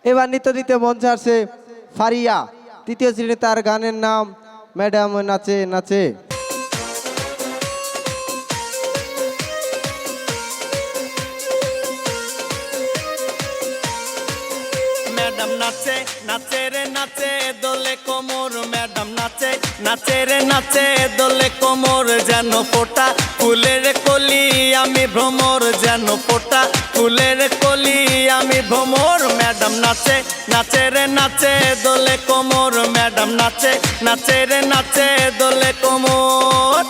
এবার নৃত্য দিতে মঞ্চে আসছে ফারিয়া। তৃতীয় শ্রেণী, তার গানের নাম ম্যাডাম নাচে নাচে। ম্যাডাম নাচে নাচে রে নাচে দোলে কোমর, ম্যাডাম নাচে নাচে রে নাচে দোলে কোমর, যেন ফোটা ফুলের কলি আমি ভ্রমর, যেন ফোটা ফুলের কলি আমি ভ্রমর। ম্যাডাম নাচে নাচে রে নাচে দোলে কোমর, ম্যাডাম নাচে নাচে রে নাচে দোলে কোমর।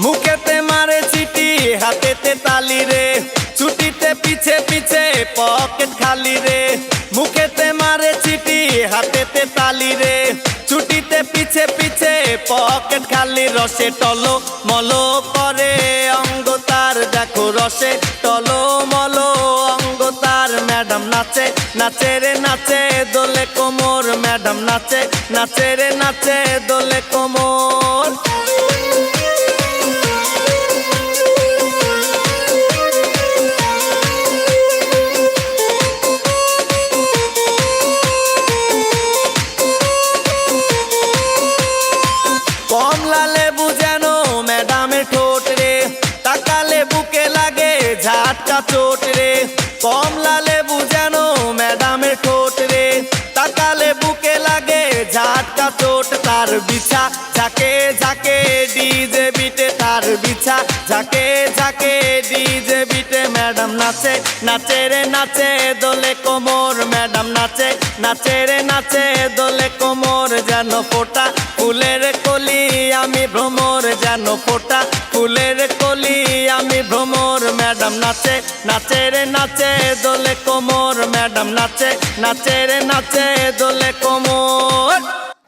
মুখেতে মারে চিঠি হাতেতে তালি রে, ছুটিতে পিছে পিছে পকেট খালি রে। মুখেতে মারে চিঠি হাতেতে তালি রে, ছুটিতে পিছে পিছে পকেট খালি। রসে টলো মলো করে অঙ্গ তার, দেখো রসে টলো মলো অঙ্গ তার। ম্যাডাম নাচে নাচে রে নাচে দোলে কোমর, ম্যাডাম নাচে নাচে রে নাচে দোলে কোমর। কমলা লেবু যেন ম্যাডামের ঠোঁট রে, তাকালে বুকে লাগে ঝাটকা চোট রে। কমলা লেবু যেন ম্যাডামের ঠোঁট রে, তাকালে বুকে লাগে ঝাটকা চোট। তার বিছা ঝাঁকে ঝাঁকে ডিজে বিটে, তার বিছা ঝাঁকে ঝাঁকে ডিজে বিটে। ম্যাডাম নাচে নাচে রে নাচে দোলে কোমর, ম্যাডাম নাচে নাচে রে নাচে দোলে কোমর, যেন ফোটা ফুলের কলি আমি ভ্রমর, যেন ফোটা ফুলের কলি আমি ভ্রমর। ম্যাডাম নাচে নাচে রে নাচে দোলে কোমর, ম্যাডাম নাচে নাচে রে নাচে দোলে কোমর।